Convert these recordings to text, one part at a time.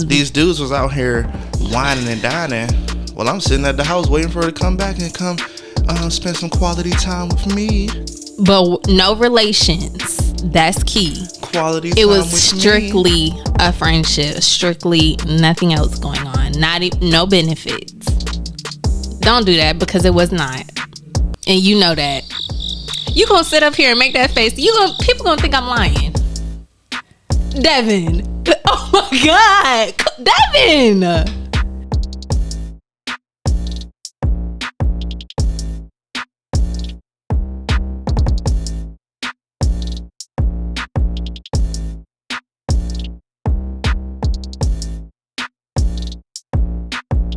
These dudes was out here whining and dining. Well, I'm sitting at the house waiting for her to come back and come spend some quality time with me. But no relations. That's key. Quality time. It was strictly a friendship. Strictly nothing else going on. No benefits. Don't do that, because it was not. And you know that. You gonna sit up here and make that face. People gonna think I'm lying. Devin. Oh my God. Devin.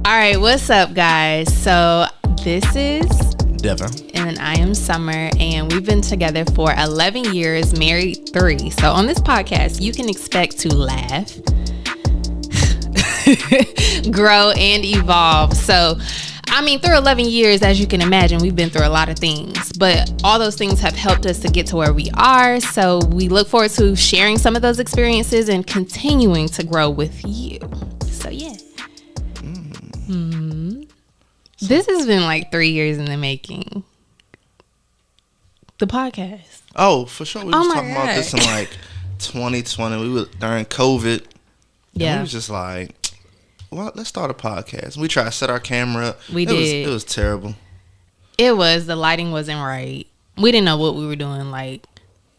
All right, what's up, guys? So this is Devon and I am Summyr, and we've been together for 11 years, married 3. So on this podcast, you can expect to laugh, grow, and evolve. So, I mean, through 11 years, as you can imagine, we've been through a lot of things, but all those things have helped us to get to where we are. So we look forward to sharing some of those experiences and continuing to grow with you. So yeah. This has been like 3 years in the making. The podcast. Oh, for sure. We was talking about this in like 2020. We were during COVID. Yeah. We was just like, well, let's start a podcast. We tried to set our camera up. It was terrible. It was. The lighting wasn't right. We didn't know what we were doing. Like,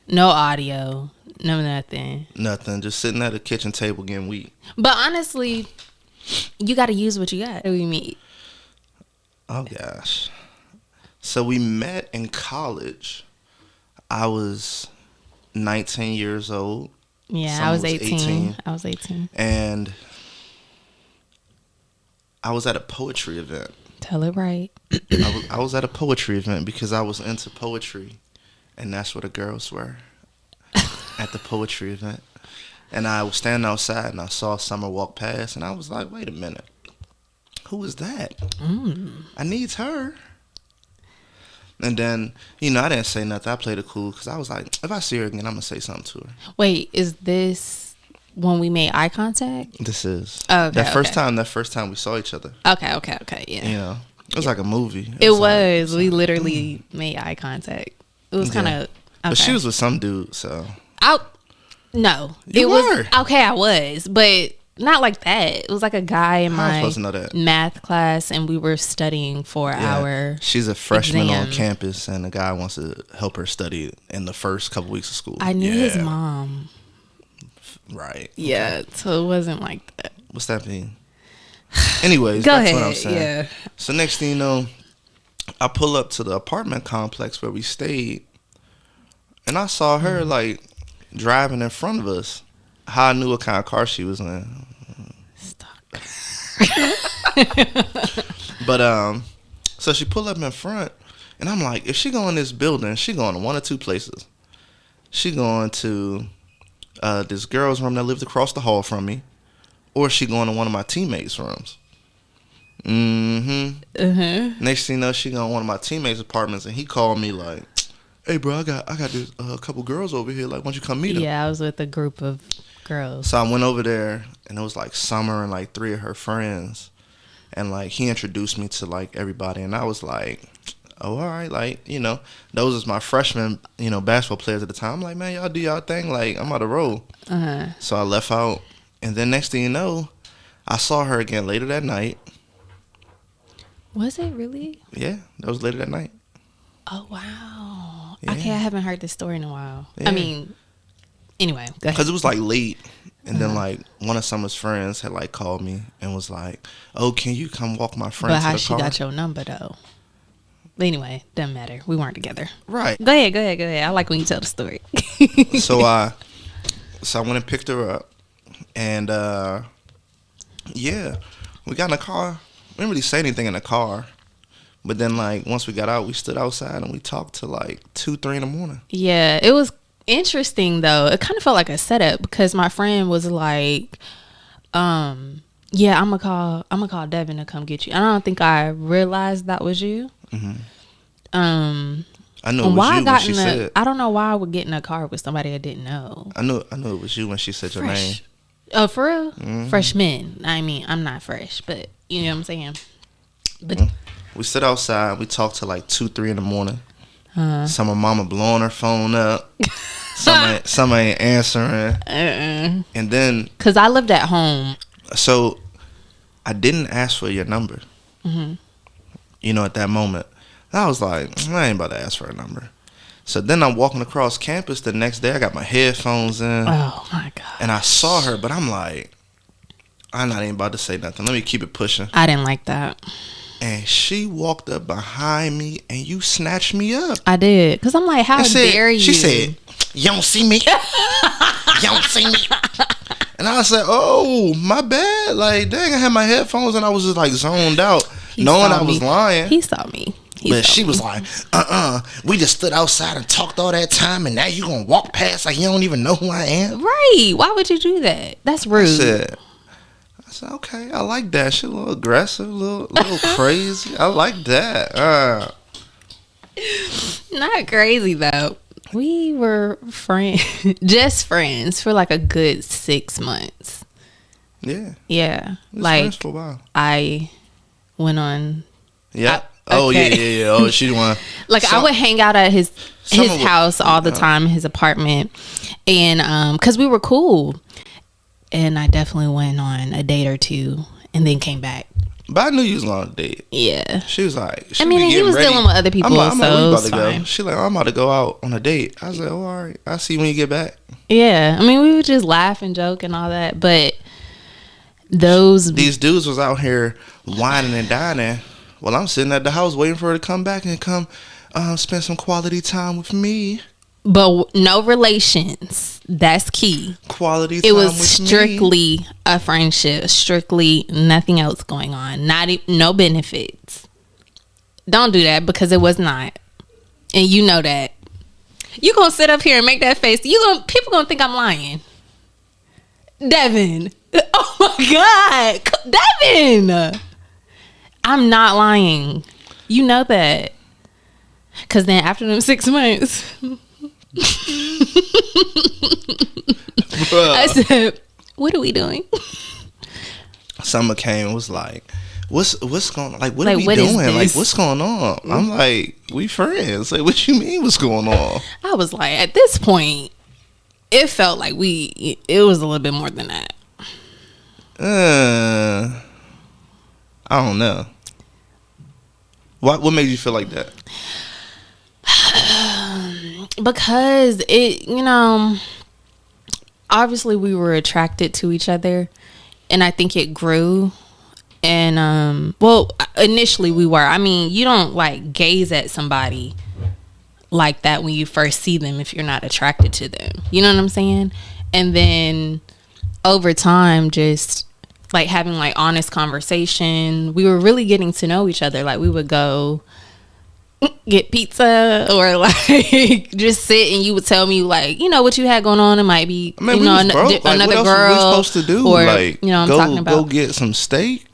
no audio, no nothing. Nothing. Just sitting at a kitchen table getting weak. But honestly, you got to use what you got. We meet. Oh, gosh. So we met in college. I was 19 years old. Yeah, I was 18. I was 18. And I was at a poetry event. Tell it right. I was at a poetry event because I was into poetry. And that's where the girls were at the poetry event. And I was standing outside and I saw Summyr walk past. And I was like, wait a minute. Who is that? I needs her. And then, I didn't say nothing. I played it cool because I was like, if I see her again, I'm going to say something to her. Wait, is this when we made eye contact? This is. Oh, okay, that first time we saw each other. Okay, yeah. It was like a movie. It was. We literally made eye contact. It was kind of. Okay. But she was with some dude, so. No. You were. Okay, I was, but not like that. It was like a guy in my math class, and we were studying for our. She's a freshman exam. On campus, and the guy wants to help her study in the first couple weeks of school. I knew his mom. Right. Yeah, so it wasn't like that. What's that mean? Anyways, that's what I'm saying. Yeah. So next thing you know, I pull up to the apartment complex where we stayed, and I saw her like driving in front of us. How I knew what kind of car she was in. But so she pulled up in front, and I'm like, if she go in this building, she going to one or two places. She going to this girl's room that lived across the hall from me, or she going to one of my teammates' rooms. Next thing you know, she going to one of my teammates' apartments, and he called me like, hey bro, I got this couple girls over here. Like, why don't you come meet them? Yeah, I was with a group of girls. So I went over there, and it was like Summyr and like 3 of her friends, and like he introduced me to like everybody, and I was like, oh, all right, like, those was my freshmen, basketball players at the time. I'm like, man, y'all do y'all thing, like I'm about to roll. So I left out, and then next thing you know, I saw her again later that night. Was it really? Yeah, that was later that night. Oh wow. Yeah. Okay, I haven't heard this story in a while. Yeah. I mean, anyway, go ahead. Because it was like late, and then like one of Summyr's friends had like called me and was like, "Oh, can you come walk my friend to the car?" But how she got your number though? Anyway, doesn't matter. We weren't together. Right. Go ahead. I like when you tell the story. So I went and picked her up, and we got in the car. We didn't really say anything in the car. But then, like, once we got out, we stood outside and we talked till like 2-3 in the morning. Yeah, it was interesting though. It kind of felt like a setup because my friend was like, "Yeah, I'm gonna call Devin to come get you." And I don't think I realized that was you. I know it was you when she said. I don't know why I would get in a car with somebody I didn't know. I know it was you when she said your name. Oh, for real? Freshmen. I mean, I'm not fresh, but you know what I'm saying? But We sit outside. We talk till like 2, 3 in the morning. Some of mama blowing her phone up. Some ain't answering. And then... Because I lived at home. So, I didn't ask for your number. You know, at that moment. I was like, I ain't about to ask for a number. So then I'm walking across campus the next day. I got my headphones in. Oh, my God. And I saw her, but I'm like, I'm not even about to say nothing. Let me keep it pushing. I didn't like that. And she walked up behind me and you snatched me up. I did. Because I'm like, how dare you? She said, you don't see me? You don't see me? And I said, oh, my bad. Like, dang, I had my headphones and I was just like zoned out, knowing I was lying. He saw me. But she was like, we just stood outside and talked all that time and now you gonna walk past like you don't even know who I am? Right. Why would you do that? That's rude. I said, okay, I like that. She a little aggressive, a little crazy. I like that. Not crazy, though. We were just friends for like a good 6 months. Yeah. Yeah. Like, for a while. I went on. Yeah. Oh, yeah. Oh, she want. Like, I would hang out at his house all the time, his apartment. And because we were cool. And I definitely went on a date or two and then came back. But I knew you was on a date. Yeah. She was like, I mean, he was ready. dealing with other people, I'm so like, it was to fine. go. She like, I'm about to go out on a date. I was like, oh, all right. I'll see you when you get back. Yeah. I mean, we would just laugh and joke and all that. But these dudes was out here whining and dining. Well, I'm sitting at the house waiting for her to come back and come spend some quality time with me. But no relations. That's key. Quality time with me. It was with strictly a friendship. Strictly nothing else going on. No benefits. Don't do that because it was not. And you know that. You gonna sit up here and make that face. People gonna think I'm lying. Devin. Oh my God. Devin. I'm not lying. You know that. Because then after them 6 months... I said, what are we doing? Summer came and was like, what's going on? Like, what are we doing? Like, what's going on? I'm like, we friends. Like, what you mean what's going on? I was like, at this point, it felt like it was a little bit more than that. I don't know. What made you feel like that? Because obviously we were attracted to each other, and I think it grew. And initially we were. I mean, you don't like gaze at somebody like that when you first see them if you're not attracted to them. You know what I'm saying? And then over time, just like having like honest conversation, we were really getting to know each other. Like we would go get pizza or like just sit and you would tell me like, you know, what you had going on. It might be, another girl. What supposed to do? Or, like, I'm talking about. Go get some steak.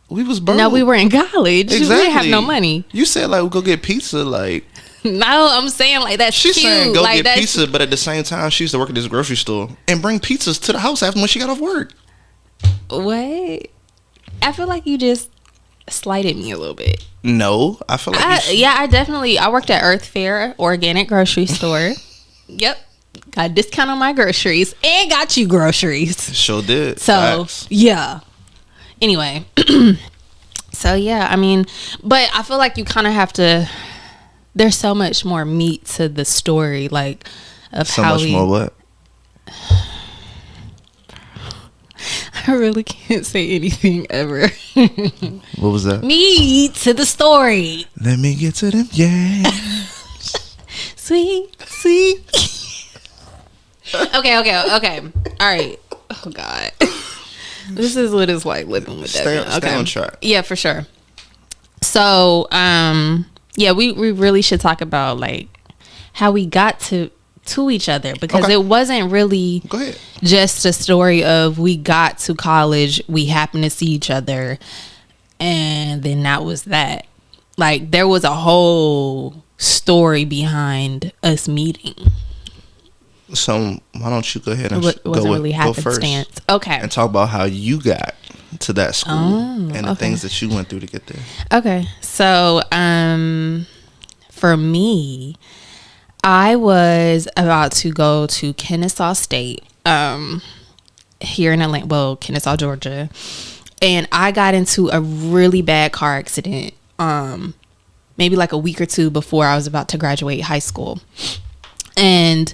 We was broke. No, we were in college. Exactly. We didn't have no money. You said like, we'll go get pizza. Like, no, I'm saying like that's she's cute. saying go like, get pizza, but at the same time, she used to work at this grocery store and bring pizzas to the house after when she got off work. What? I feel like you just slighted me a little bit. No, I feel like I worked at Earth Fair organic grocery store. Yep, got a discount on my groceries and got you groceries. Sure did. So Facts. Yeah. Anyway, so yeah, I mean, but I feel like you kind of have to. There's so much more meat to the story, like of so how much more what? I really can't say anything ever. What was that? Meat to the story. Let me get to them. Yeah. Sweet. Okay. All right. Oh God. This is what it's like living with that. Stay on track. Yeah, for sure. So, yeah, we really should talk about like how we got to each other, because it wasn't really just a story of we got to college, we happened to see each other, and then that was that. Like there was a whole story behind us meeting. So why don't you go ahead and It wasn't really go first happenstance. Okay. and talk about how you got to that school and the okay. things that you went through to get there. Okay. So, for me, I was about to go to Kennesaw State, here in Atlanta, well, Kennesaw, Georgia. And I got into a really bad car accident, maybe like a week or two before I was about to graduate high school. And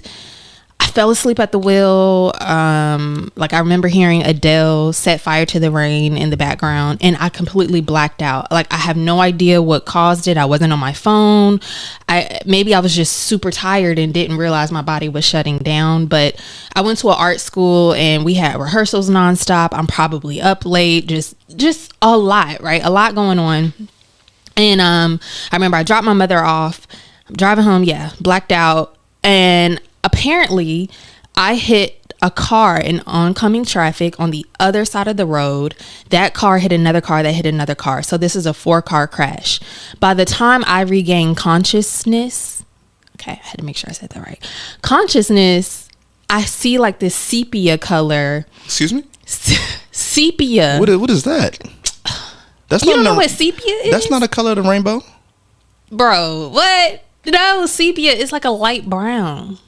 I fell asleep at the wheel. Like I remember hearing Adele Set Fire to the Rain in the background, and I completely blacked out. Like I have no idea what caused it. I wasn't on my phone. Maybe I was just super tired and didn't realize my body was shutting down. But I went to an art school and we had rehearsals nonstop. I'm probably up late, just a lot, right? A lot going on. And I remember I dropped my mother off. I'm driving home, blacked out. And apparently I hit a car in oncoming traffic on the other side of the road. That car hit another car that hit another car. So this is a 4-car crash. By the time I regained consciousness, okay, I had to make sure I said that right. Consciousness, I see like this sepia color. Excuse me? Sepia. What is that? That's you don't know what sepia is? That's not a color of the rainbow. Bro, what? No, sepia is like a light brown.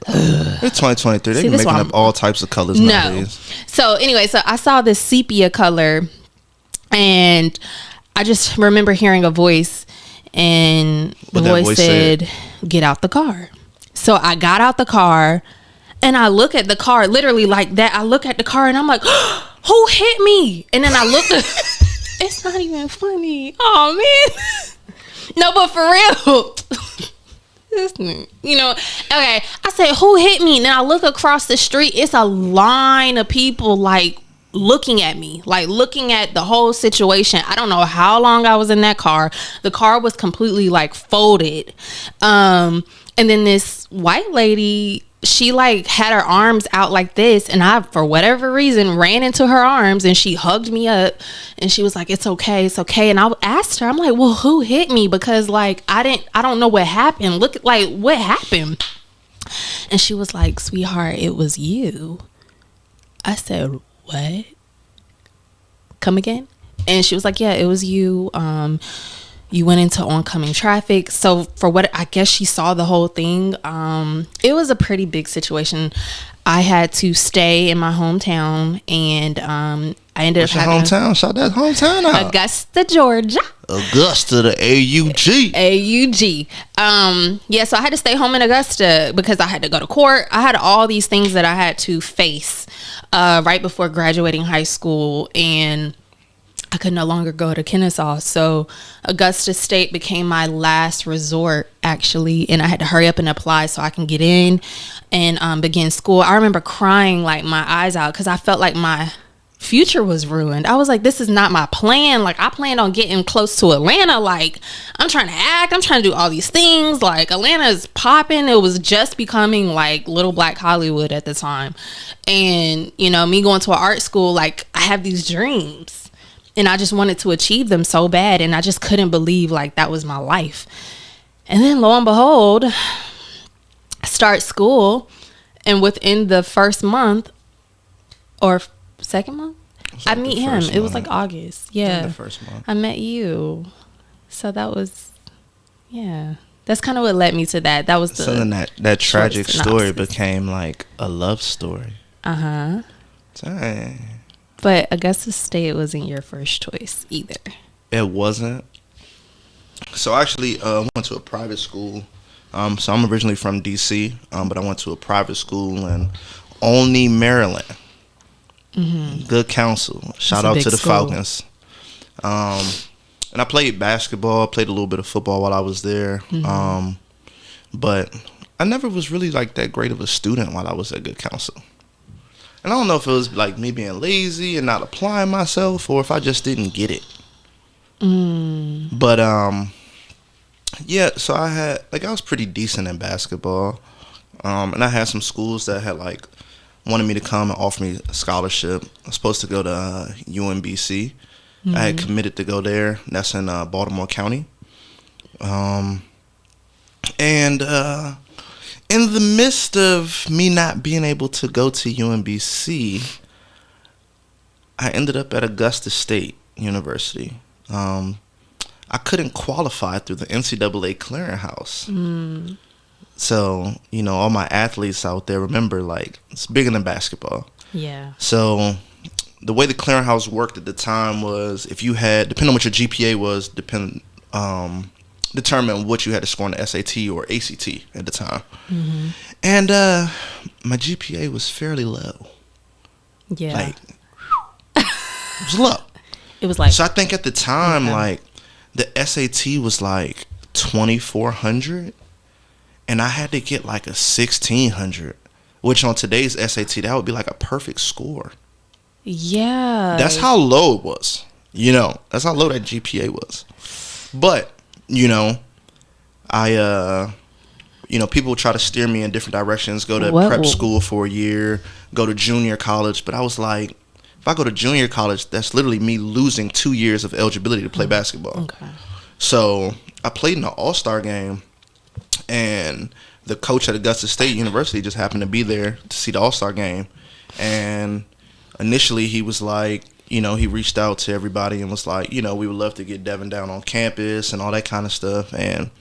It's 2023. They're making up all types of colors nowadays. So anyway, so I saw this sepia color, and I just remember hearing a voice, and the voice said, "Get out the car." So I got out the car, and I look at the car, literally like that. I look at the car, and I'm like, "Who hit me?" And then I look. It's not even funny. Oh man. No, but for real. You know, okay. I said, who hit me? And then I look across the street. It's a line of people like looking at me, like looking at the whole situation. I don't know how long I was in that car. The car was completely like folded. And then this white lady, she like had her arms out like this, and I, for whatever reason, ran into her arms, and she hugged me up, and she was like, it's okay. And I asked her, I'm like, well, who hit me? Because like, I don't know what happened. Look, like, what happened? And she was like, sweetheart, it was you. I said, what? Come again? And she was like, yeah, it was you. You went into oncoming traffic. So for what I guess she saw the whole thing. It was a pretty big situation. I had to stay in my hometown, and I ended up having hometown. Shout that hometown out. Augusta, Georgia. Augusta, the AUG. AUG. Yeah, so I had to stay home in Augusta because I had to go to court. I had all these things that I had to face right before graduating high school, and I could no longer go to Kennesaw. So Augusta State became my last resort, actually. And I had to hurry up and apply so I can get in and begin school. I remember crying like my eyes out because I felt like my future was ruined. I was like, this is not my plan. Like, I planned on getting close to Atlanta. Like, I'm trying to act. I'm trying to do all these things. Like, Atlanta's popping. It was just becoming like Little Black Hollywood at the time. And, you know, me going to an art school, like, I have these dreams. And I just wanted to achieve them so bad. And I just couldn't believe like that was my life. And then lo and behold, I start school. And within the first month or second month, I meet him. It was like August. Yeah. The first month. I met you. So that was, yeah. That's kind of what led me to that. That was the. So then that tragic story became like a love story. Uh-huh. Dang. But Augusta State wasn't your first choice either. It wasn't. So I actually went to a private school. So I'm originally from D.C., but I went to a private school in Olney, Maryland. Mm-hmm. Good counsel. Shout out to the school. Falcons. And I played basketball, played a little bit of football while I was there. Mm-hmm. But I never was really like that great of a student while I was at Good Counsel. And I don't know if it was like me being lazy and not applying myself, or if I just didn't get it. But yeah, so I was pretty decent in basketball. And I had some schools that had like wanted me to come and offer me a scholarship. I was supposed to go to UMBC. Mm-hmm. I had committed to go there. That's in Baltimore County. And in the midst of me not being able to go to UMBC, I ended up at Augusta State University. I couldn't qualify through the NCAA clearinghouse. So, you know, all my athletes out there, remember, like, it's bigger than basketball. Yeah. So the way the clearinghouse worked at the time was if you had, depending on what your GPA was, determine what you had to score on the SAT or ACT at the time. And my GPA was fairly low. Yeah. Like, it was low. It was like, So I think at the time, like, the SAT was like 2,400, and I had to get like a 1,600, which on today's SAT, that would be like a perfect score. yeah. That's how low it was. You know, that's how low that GPA was. But, you know, people would try to steer me in different directions, go to prep school for a year, go to junior college. But I was like, if I go to junior college, that's literally me losing 2 years of eligibility to play basketball. Okay. So I played in the All-Star game, and the coach at Augusta State University just happened to be there to see the All-Star game. And initially he was like, you know, he reached out to everybody and was like, you know, we would love to get Devon down on campus and all that kind of stuff. And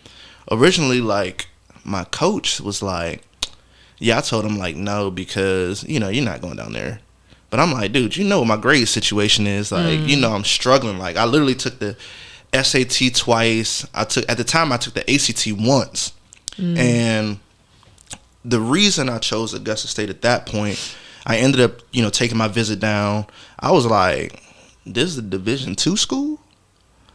originally, like, my coach was like, yeah, I told him, like, no, because, you know, you're not going down there. But I'm like, dude, you know what my grade situation is. Like, you know, I'm struggling. Like, I literally took the SAT twice. At the time, I took the ACT once. And the reason I chose Augusta State at that point, I ended up, you know, taking my visit down. I was like, this is a Division II school?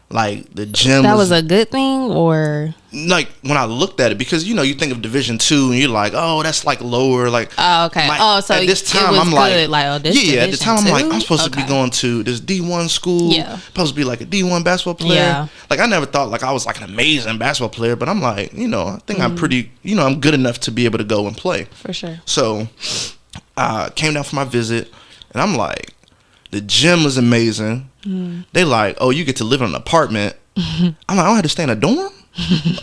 Like, the gym that was a good thing, or like, when I looked at it, because, you know, you think of Division II and you're like, oh, that's like lower, like, oh, okay. So at this time, it was I'm good. like, oh, this yeah, at the time, I'm like, I'm supposed to be Okay. going to this D1 school, supposed to be like a D1 basketball player. Yeah. Like, I never thought like I was like an amazing basketball player, but I'm like, you know, I think I'm pretty, you know, I'm good enough to be able to go and play. For sure. So I came down for my visit, and I'm like, the gym was amazing. They like, oh, you get to live in an apartment. I'm like, I don't have to stay in a dorm?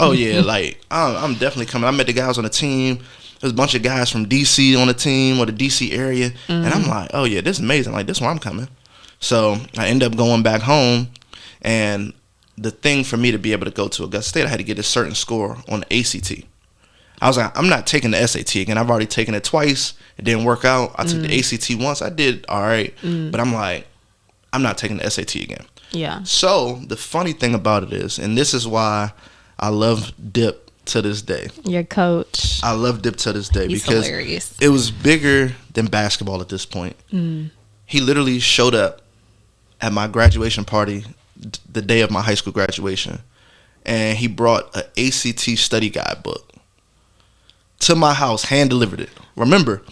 Oh, yeah, like, I'm definitely coming. I met the guys on the team. There's a bunch of guys from D.C. on the team, or the D.C. area. And I'm like, oh, yeah, this is amazing. Like, this is where I'm coming. So I end up going back home. And the thing for me to be able to go to Augusta State, I had to get a certain score on the ACT. I was like, I'm not taking the SAT again. I've already taken it twice. It didn't work out. I took the ACT once. I did all right. But I'm like, I'm not taking the SAT again. Yeah. So the funny thing about it is, and this is why I love Dip to this day. Your coach. I love Dip to this day. He's because hilarious. it was bigger than basketball at this point. He literally showed up at my graduation party the day of my high school graduation, and he brought an ACT study guide book to my house, hand delivered it. Remember,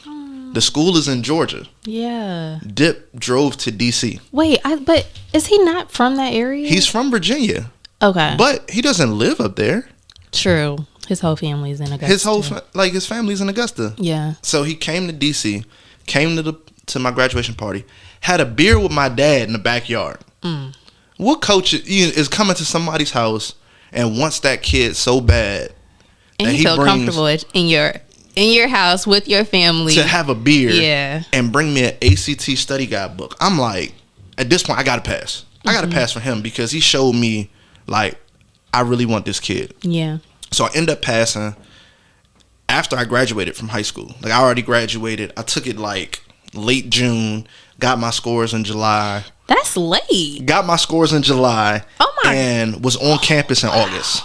the school is in Georgia. Yeah. Dip drove to DC. Wait, but is he not from that area? He's from Virginia. Okay. But he doesn't live up there. True. His whole family's in Augusta. His family's in Augusta. Yeah. So he came to DC, came to my graduation party, had a beer with my dad in the backyard. What coach is coming to somebody's house and wants that kid so bad And that you he feel brings comfortable in your house with your family to have a beer, yeah, and bring me an ACT study guide book? I'm like, at this point, I gotta pass. I gotta pass for him because he showed me, like, I really want this kid. Yeah. So I end up passing after I graduated from high school. Like, I already graduated. I took it like late June. Got my scores in July. That's late. Got my scores in July. Oh my! And was on campus in August.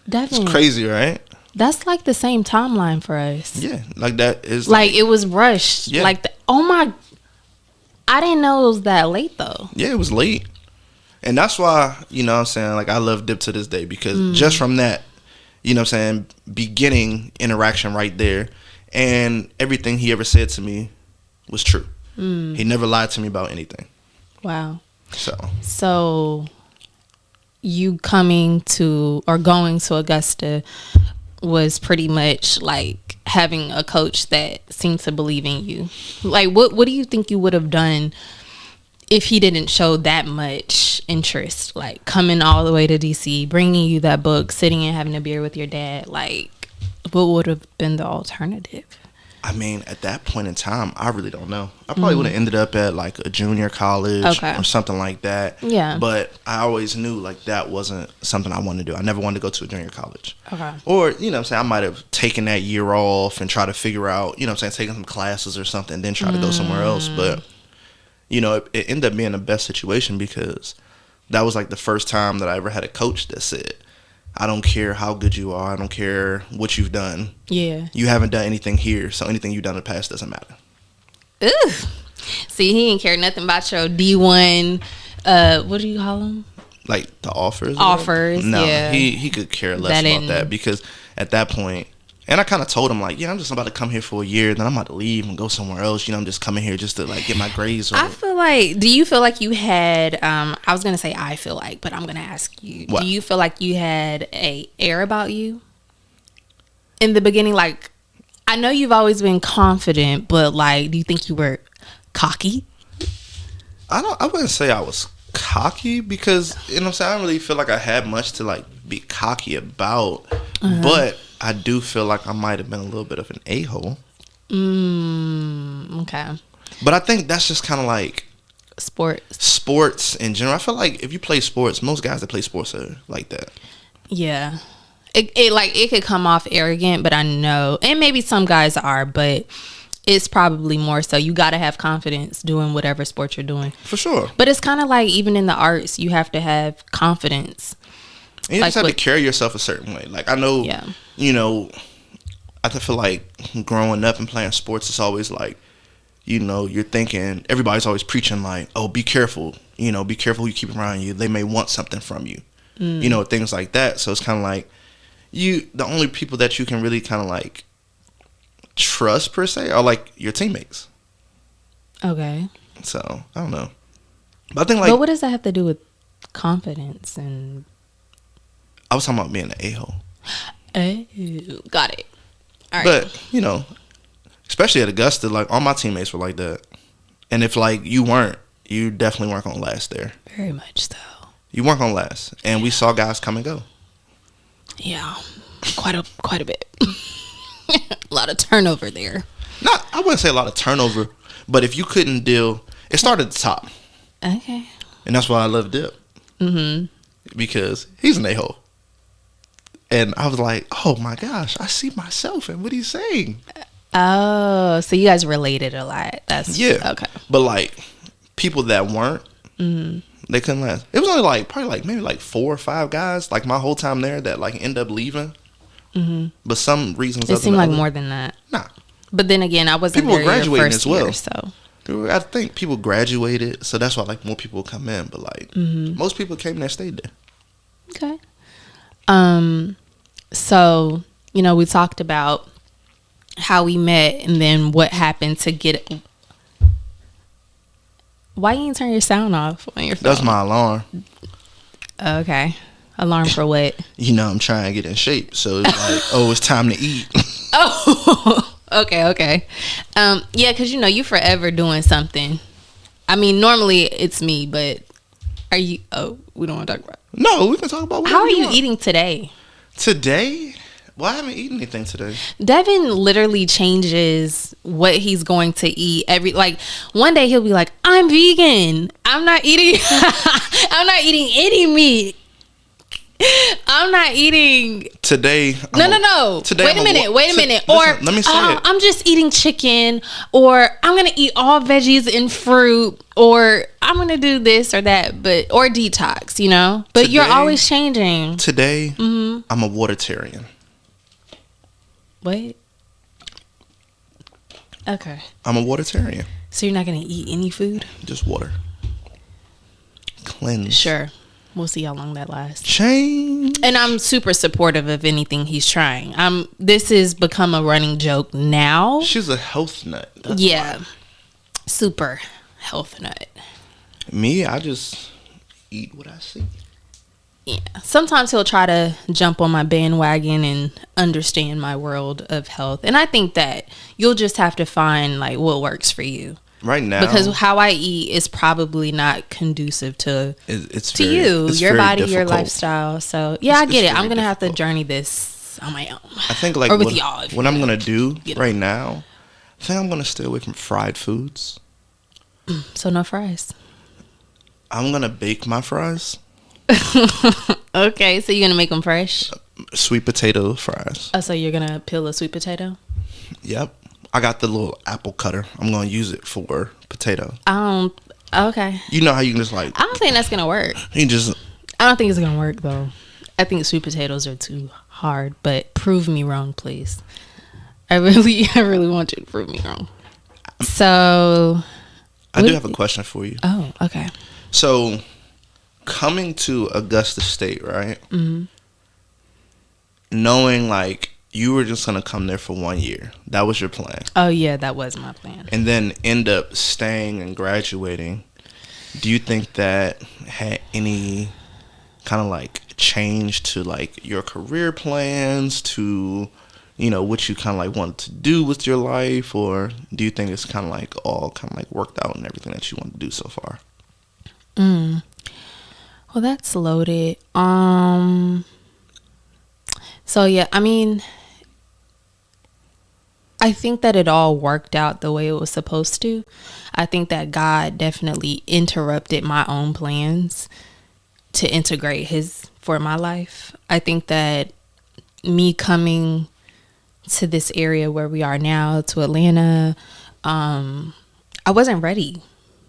Devin, It's crazy, right? That's like the same timeline for us. Yeah, like that is Like it was rushed. Yeah. Like oh my! I didn't know it was that late though. Yeah, it was late. And that's why, you know what I'm saying, like, I love Dip to this day because just from that, you know what I'm saying, beginning interaction right there, and everything he ever said to me was true. He never lied to me about anything. Wow. So you coming to or going to Augusta was pretty much like having a coach that seemed to believe in you. Like what do you think you would have done if he didn't show that much interest? Like coming all the way to DC, bringing you that book, sitting and having a beer with your dad. Like What would have been the alternative? I mean, at that point in time, I really don't know. I probably would have ended up at like a junior college or something like that. Yeah. But I always knew like that wasn't something I wanted to do. I never wanted to go to a junior college. Okay. Or, you know what I'm saying, I might have taken that year off and try to figure out, you know what I'm saying, taking some classes or something and then try to go somewhere else. But, you know, it ended up being the best situation because that was like the first time that I ever had a coach that said, I don't care how good you are. I don't care what you've done. Yeah. You haven't done anything here, so anything you've done in the past doesn't matter. Ugh. See, he didn't care nothing about your D1, what do you call them? Like the offers? Offers, no, yeah. He could care less about that because at that point, and I kind of told him like, yeah, I'm just about to come here for a year, then I'm about to leave and go somewhere else. You know, I'm just coming here just to like get my grades right. I feel like, do you feel like you had, I was going to say I feel like, but I'm going to ask you. What? Do you feel like you had a air about you? In the beginning, like, I know you've always been confident, but like, do you think you were cocky? I wouldn't say I was cocky because, you know what I'm saying, I don't really feel like I had much to like be cocky about. But I do feel like I might have been a little bit of an a-hole. Okay. But I think that's just kind of like sports in general. I feel like if you play sports, most guys that play sports are like that. Yeah. It could come off arrogant, but I know, and maybe some guys are, but it's probably more so. You got to have confidence doing whatever sport you're doing. For sure. But it's kind of like even in the arts, you have to have confidence. And you just have to carry yourself a certain way. Like I know, you know, I feel like growing up and playing sports, it's always like, you know, you're thinking, everybody's always preaching like, oh, be careful. You know, be careful who you keep around you. They may want something from you. You know, things like that. So it's kind of like the only people that you can really kind of like trust per se are like your teammates. Okay. So I don't know. But I think like. But what does that have to do with confidence and? I was talking about being an a-hole. Oh, got it. All right. But, you know, especially at Augusta, like all my teammates were like that. And if like you weren't, you definitely weren't gonna last there. Very much so. You weren't gonna last. And we saw guys come and go. Yeah. Quite a bit. A lot of turnover there. I wouldn't say a lot of turnover, but if you couldn't deal, it started at the top. Okay. And that's why I love Dip. Because he's an a-hole. And I was like, oh my gosh, I see myself in what he's saying. Oh, so you guys related a lot. That's okay. But like people that weren't, they couldn't last. It was only like probably like maybe like 4 or 5 guys like my whole time there that like end up leaving. But some reasons it seemed like more than that. Nah. But then again, I wasn't people there were graduating your first as well. Year, so I think people graduated, so that's why like more people come in. But like most people came there, stayed there. Okay. So, you know, we talked about how we met and then what happened to get it. Why you didn't turn your sound off on your phone? That's my alarm. Okay. Alarm for what? You know, I'm trying to get in shape. So it's like, oh, it's time to eat. Oh, okay. Yeah, because, you know, you forever doing something. I mean, normally it's me, but are you... Oh, we don't want to talk about it. No, we can talk about what. How are you eating today? Today? Well, I haven't eaten anything today. Devin literally changes what he's going to eat one day he'll be like, I'm vegan. I'm not eating any meat. I'm not eating today. No. Today wait a minute. Listen, Or let me say it. I'm just eating chicken, or I'm gonna eat all veggies and fruit, or I'm gonna do this or that, or detox, you know. But today, you're always changing. Today, I'm a watertarian. What? Okay. I'm a watertarian. So you're not gonna eat any food? Just water. Cleanse. Sure. We'll see how long that lasts. Change. And I'm super supportive of anything he's trying. This has become a running joke now. She's a health nut. That's why. Super health nut. Me, I just eat what I see. Yeah. Sometimes he'll try to jump on my bandwagon and understand my world of health. And I think that you'll just have to find like what works for you. Right now, because how I eat is probably not conducive to your body, your lifestyle. So yeah, I get it. I'm gonna have to journey this on my own. I think like or with y'all. What I'm gonna do know. right now, I think I'm gonna stay away from fried foods. So no fries. I'm gonna bake my fries. Okay, so you're gonna make them fresh? Sweet potato fries. Oh, so you're gonna peel a sweet potato? Yep. I got the little apple cutter. I'm gonna use it for potato. Okay. You know how you can just like. I don't think that's gonna work. You just. I don't think it's gonna work though. I think sweet potatoes are too hard. But prove me wrong, please. I really want you to prove me wrong. So. I do have a question for you. Oh, okay. So, coming to Augusta State, right? Mm-hmm. Knowing like you were just gonna come there for 1 year, that was your plan. Oh yeah, that was my plan. And then end up staying and graduating. Do you think that had any kind of like change to like your career plans, to what you kind of like wanted to do with your life, or do you think it's kind of like all kind of like worked out and everything that you want to do so far? Well, that's loaded. So yeah, I mean, I think that it all worked out the way it was supposed to. I think that God definitely interrupted my own plans to integrate his for my life. I think that me coming to this area where we are now, to Atlanta, I wasn't ready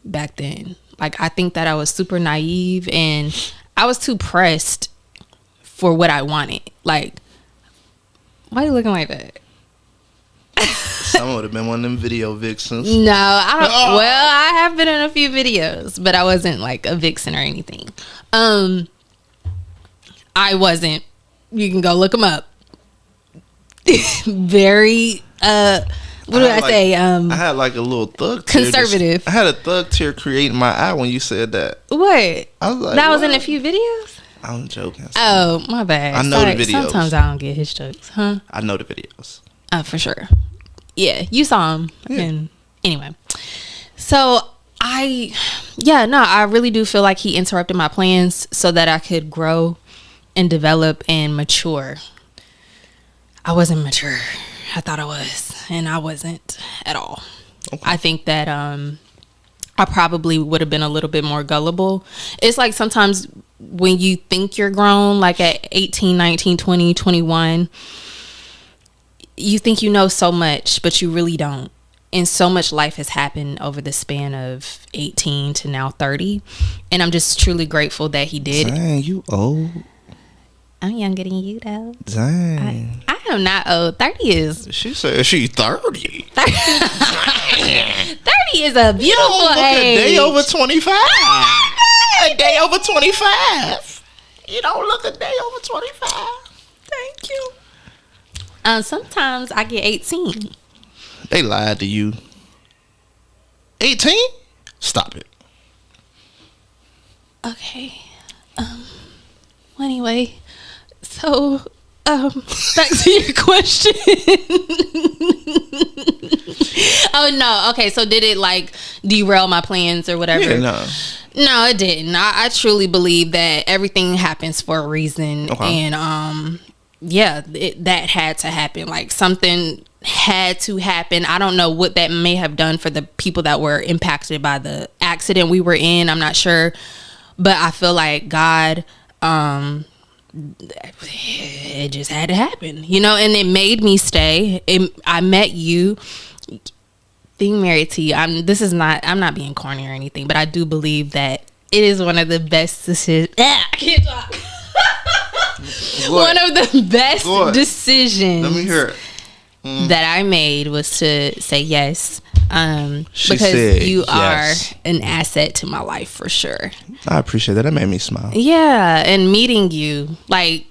back then. Like, I think that I was super naive and I was too pressed for what I wanted. Like, why are you looking like that? Some would have been one of them video vixens. No, I don't. Well, I have been in a few videos, but I wasn't like a vixen or anything. I wasn't. You can go look them up. Very what do I say? I had like a little thug tear conservative. I had a thug tear create in my eye when you said that. What? I was like, that was what? in a few videos? I'm joking. Oh, my bad. I know the videos. Sometimes I don't get his jokes, huh? I know the videos. Oh, for sure. Yeah, you saw him. Yeah. And anyway, so I really do feel like he interrupted my plans so that I could grow and develop and mature. I wasn't mature. I thought I was, and I wasn't at all. Okay. I think that I probably would have been a little bit more gullible. It's like sometimes when you think you're grown, like at 18, 19, 20, 21, you think you know so much, but you really don't. And so much life has happened over the span of 18 to now 30. And I'm just truly grateful that he did. Dang, you old. I'm younger than you, though. Dang. I am not old. 30 is... She said she's 30. 30 is a beautiful age. A day over 25. A day over 25. You don't look a day over 25. Thank you. Sometimes I get 18. They lied to you. 18? Stop it. Okay. Anyway, so back to your question. Oh no. Okay, so did it like derail my plans or whatever? Yeah, no. No, it didn't. I truly believe that everything happens for a reason. Okay. And that had to happen. Like, something had to happen. I don't know what that may have done for the people that were impacted by the accident we were in. I'm not sure, but I feel like God, it just had to happen, and it made me stay. I met you. Being married to you, I'm not being corny or anything, but I do believe that it is one of the best decisions. I can't talk. One of the best decisions. Let me hear it. That I made was to say yes, because you are an asset to my life for sure. I appreciate that. That made me smile. Yeah, and meeting you, like,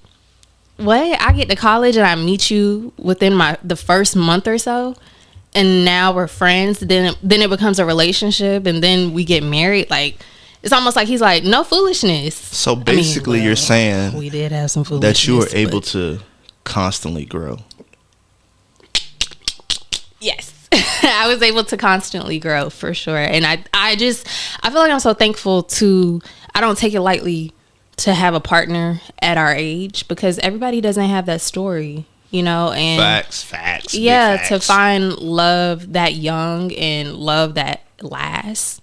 what? I get to college and I meet you within the first month or so, and now we're friends. Then it becomes a relationship, and then we get married. Like, it's almost like he's like, no foolishness. So basically, you're saying we did have some foolishness, that you were able to constantly grow. Yes. I was able to constantly grow for sure. And I feel like I'm so thankful I don't take it lightly to have a partner at our age, because everybody doesn't have that story, you know. And facts. Yeah, big to facts. find love that young and love that lasts,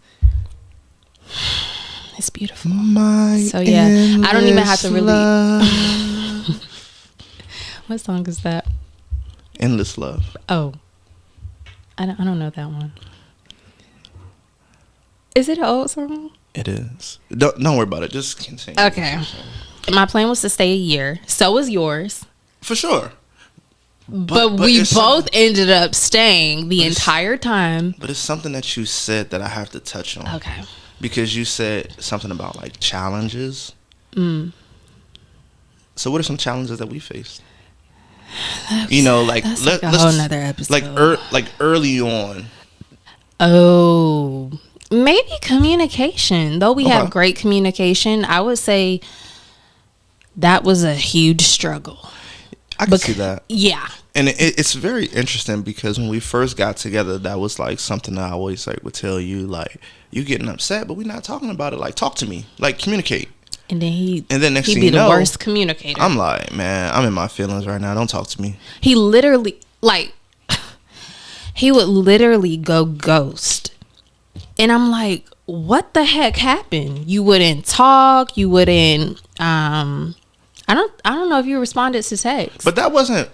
it's beautiful. So yeah, I don't even have to really. What song is that? Endless Love. Oh, I don't know that one. Is it an old song? It is. Don't worry about it. Just continue. Okay. My plan was to stay a year. So was yours. For sure. But we both ended up staying the entire time. But it's something that you said that I have to touch on. Okay. Because you said something about like challenges. So what are some challenges that we faced? You know, like that's like a whole nother episode. Like early on. Oh, maybe communication. Though we have great communication, I would say that was a huge struggle. I can see that. Yeah. And it's very interesting because when we first got together, that was like something that I always like would tell you, like, you getting upset, but we're not talking about it. Like, talk to me. Like, communicate. And then next thing he'd be you know, the worst communicator. I'm like, man, I'm in my feelings right now. Don't talk to me. He literally, like, he would literally go ghost. And I'm like, what the heck happened? You wouldn't talk. You wouldn't, I don't know if you responded to text. But that wasn't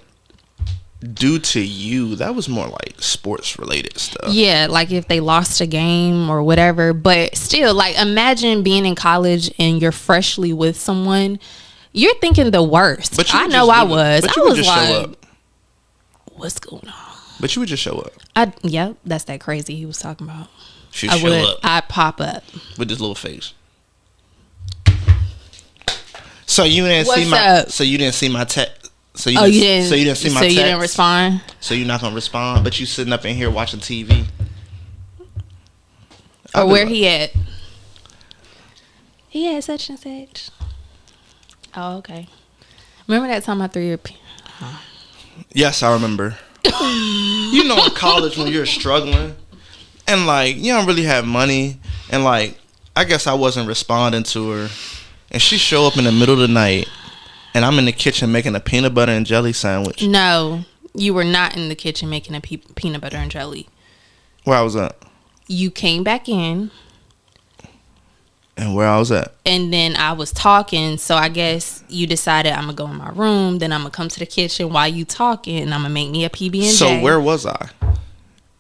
due to you. That was more like sports related stuff. Yeah, like if they lost a game or whatever. But still, like, imagine being in college and you're freshly with someone. You're thinking the worst. But I know I was. But I you would was just like, show up. what's going on? But you would just show up. Yeah, that's that crazy he was talking about. I would. I'd pop up with this little face. So you didn't What's see my. up? So you didn't see my text. So you didn't. So you didn't see my So text. you didn't respond. So you're not gonna respond, but you sitting up in here watching TV. Or where he at? He had such and such. Oh, okay. Remember that time I threw your? Yes, I remember. You know, in college when you're struggling, and like you don't really have money, and like I guess I wasn't responding to her, and she show up in the middle of the night, and I'm in the kitchen making a peanut butter and jelly sandwich. No, you were not in the kitchen making a peanut butter and jelly. Where I was at? You came back in. And where I was at? And then I was talking, so I guess you decided I'm gonna go in my room. Then I'm gonna come to the kitchen while you talking, and I'm gonna make me a PB and J. So where was I?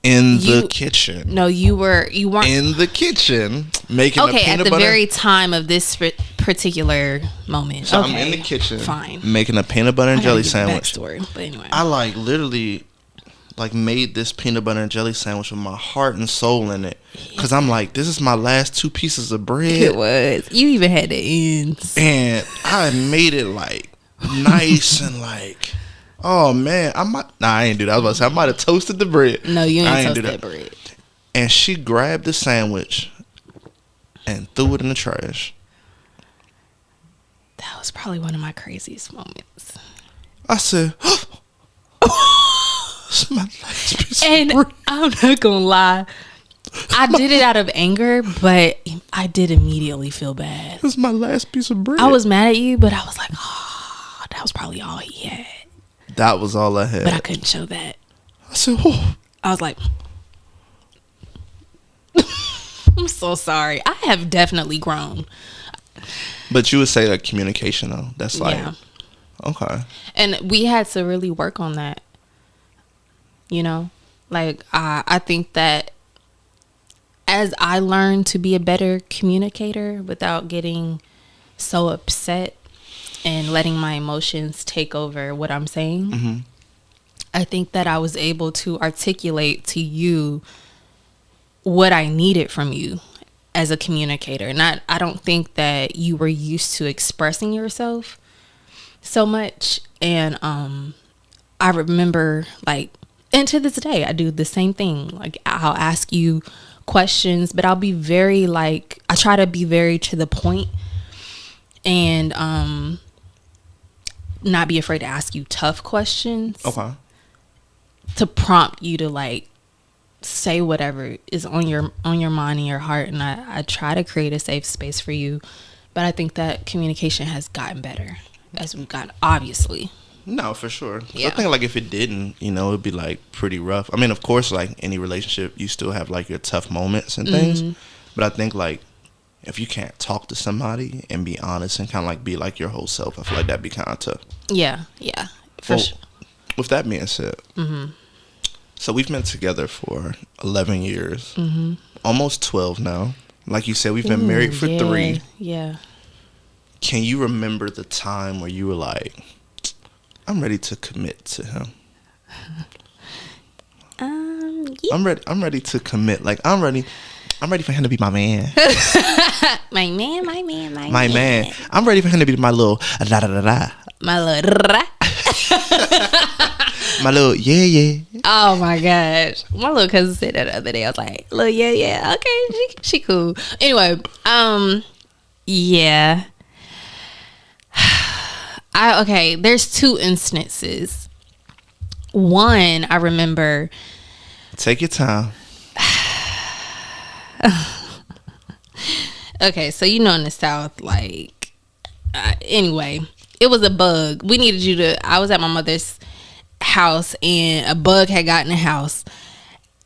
In the kitchen. No, you weren't in the kitchen making a peanut butter. Okay, at the very time of this particular moment. So okay, I'm in the kitchen, fine, making a peanut butter and jelly sandwich. Backstory, but anyway, I like literally like made this peanut butter and jelly sandwich with my heart and soul in it, because I'm like, this is my last 2 pieces of bread. It was. You even had the ends, and I made it like nice and like, oh man, I ain't do that. I was about to say I might have toasted the bread. No, you ain't toasted that bread. And she grabbed the sandwich and threw it in the trash. That was probably one of my craziest moments. I said, it's my last piece and of bread. I'm not gonna lie, I did it out of anger, but I did immediately feel bad. It was my last piece of bread. I was mad at you, but I was like, oh, that was probably all he had. That was all I had. But I couldn't show that. I said, oh. I was like, I'm so sorry. I have definitely grown. But you would say that communication, though. That's like, yeah. Okay. And we had to really work on that. You know? Like, I think that as I learned to be a better communicator without getting so upset and letting my emotions take over what I'm saying, mm-hmm. I think that I was able to articulate to you what I needed from you as a communicator. I don't think that you were used to expressing yourself so much. And I remember, like, and to this day, I do the same thing. Like, I'll ask you questions, but I'll be very, like, I try to be very to the point and not be afraid to ask you tough questions. Okay. To prompt you to, like, say whatever is on your mind and your heart. And I try to create a safe space for you, But I think that communication has gotten better as we've gotten, obviously. No, for sure. Yeah. I think like if it didn't, it'd be like pretty rough. I mean, of course, like any relationship, you still have like your tough moments and things. But I think like if you can't talk to somebody and be honest and kind of like be like your whole self, I feel like that'd be kind of tough. Yeah, for sure. With that being said, so we've been together for 11 years, almost 12 now. Like you said, we've been married for 3. Yeah. Can you remember the time where you were like, I'm ready to commit to him? Yeah. I'm ready to commit. Like I'm ready for him to be my man. my man. My man. I'm ready for him to be my little da da da da. My little my little yeah. Oh my gosh. My little cousin said that the other day. I was like, little yeah. Okay, she cool. Anyway, yeah. Okay, there's 2 instances. One, I remember. Take your time. Okay, so in the South, like, anyway, it was a bug. I was at my mother's house and a bug had gotten in the house.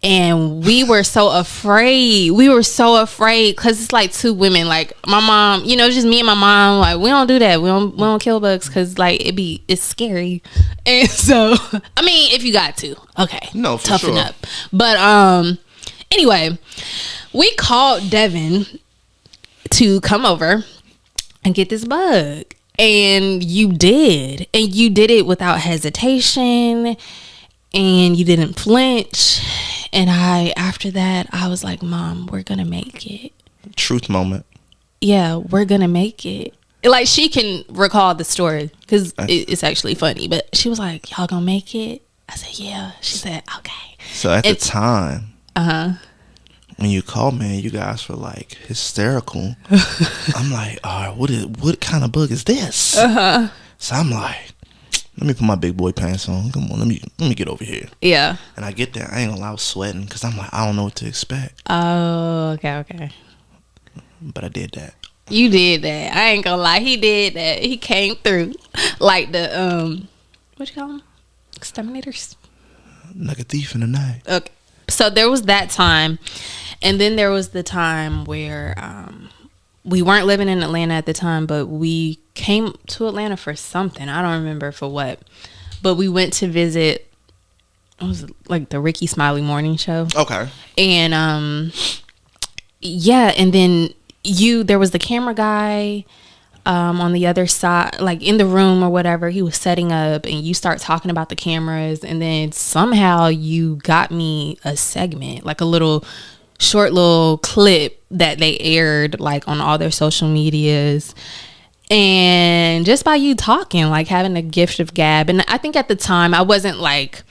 And we were so afraid. Because it's like 2 women. Like my mom, just me and my mom. Like we don't do that. We don't kill bugs because like it's scary. And so I mean, if you got to, okay, no, for toughen sure. up. But anyway, we called Devon to come over and get this bug, and you did it without hesitation, and you didn't flinch. And after that, I was like, Mom, we're going to make it. Truth moment. Yeah, we're going to make it. Like, she can recall the story because it's actually funny. But she was like, y'all going to make it? I said, yeah. She said, okay. So at the time, when you called me, you guys were like hysterical. I'm like, all right, what kind of bug is this? So I'm like, let me put my big boy pants on. Come on, let me get over here. Yeah. And I get there, I ain't gonna lie, I was sweating because I'm like, I don't know what to expect. Oh, okay. But I did that. You did that. I ain't gonna lie, he did that. He came through like the what you call them? Exterminators. Like a thief in the night. Okay. So there was that time, and then there was the time where we weren't living in Atlanta at the time, but we came to Atlanta for something. I don't remember for what, but we went to visit. What was it, like the Ricky Smiley morning show? Okay. And yeah, and then there was the camera guy on the other side, like in the room or whatever. He was setting up, and you start talking about the cameras, and then somehow you got me a segment, like a short little clip that they aired like on all their social medias. And just by you talking, like having a gift of gab. And I think at the time I wasn't like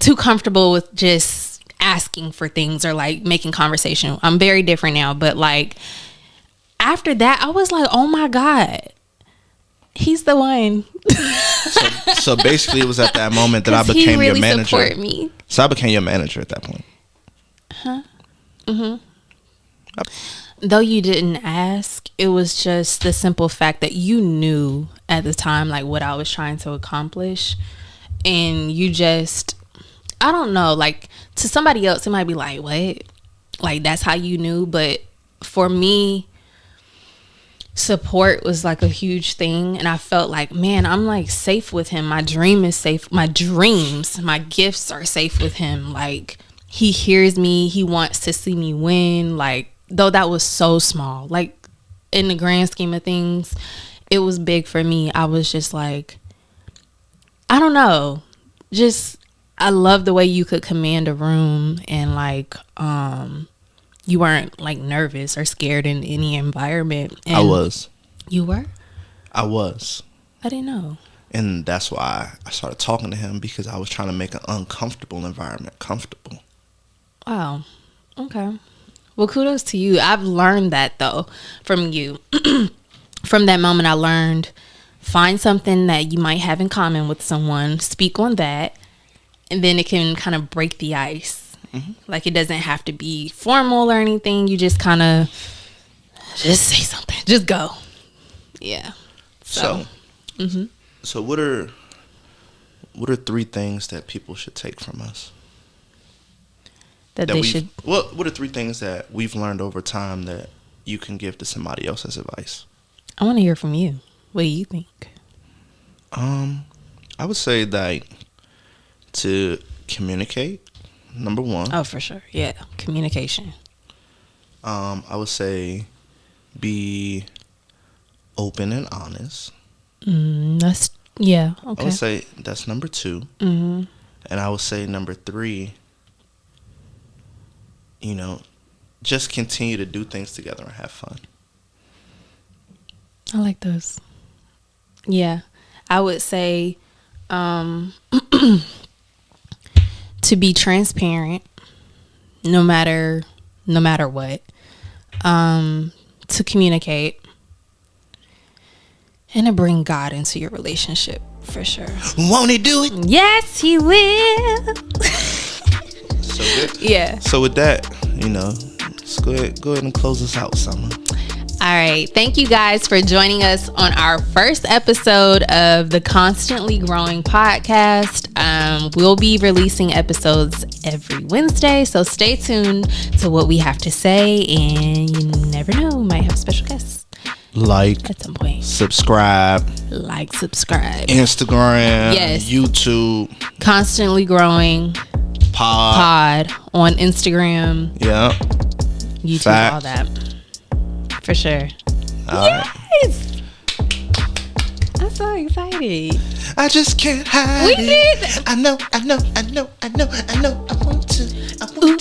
too comfortable with just asking for things or like making conversation. I'm very different now, but like after that I was like, oh my God, he's the one. So basically it was at that moment that I became really your manager. Support me. So I became your manager at that point. Though you didn't ask, it was just the simple fact that you knew at the time like what I was trying to accomplish, and you just, I don't know, like to somebody else it might be like, what, like that's how you knew, but for me support was like a huge thing, and I felt like, man, I'm like safe with him. My dream is safe. My dreams, my gifts are safe with him. Like he hears me. He wants to see me win. Like, though that was so small, like in the grand scheme of things, it was big for me. I was just like, I don't know. Just, I love the way you could command a room, and like, you weren't like nervous or scared in any environment. And I was. You were? I was. I didn't know. And that's why I started talking to him, because I was trying to make an uncomfortable environment comfortable. Wow. Okay. Well, kudos to you. I've learned that though from you. From that moment, I learned, find something that you might have in common with someone, speak on that, and then it can kind of break the ice. Like it doesn't have to be formal or anything. You just kind of Just say something. Just go. Yeah. So what are 3 things that people should take from us? That they should. What are 3 things that we've learned over time that you can give to somebody else as advice? I want to hear from you. What do you think? I would say that to communicate, number 1. Oh, for sure. Yeah, communication. I would say be open and honest. That's okay. I would say that's number 2. Mm-hmm. And I would say number 3, just continue to do things together and have fun. I like those. Yeah. I would say to be transparent no matter what. To communicate and to bring God into your relationship for sure. Won't he do it? Yes, he will. So good. Yeah. So with that, let's go ahead and close this out, Summer. All right. Thank you guys for joining us on our first episode of the Constantly Growing podcast. We'll be releasing episodes every Wednesday, so stay tuned to what we have to say, and you never know, we might have special guests at some point. Subscribe, Instagram, yes, YouTube, Constantly Growing Pod on Instagram, yeah, YouTube, Facts. All that. For sure. Yes! Right. I'm so excited. I just can't hide We it. did. I know. I want to. Ooh.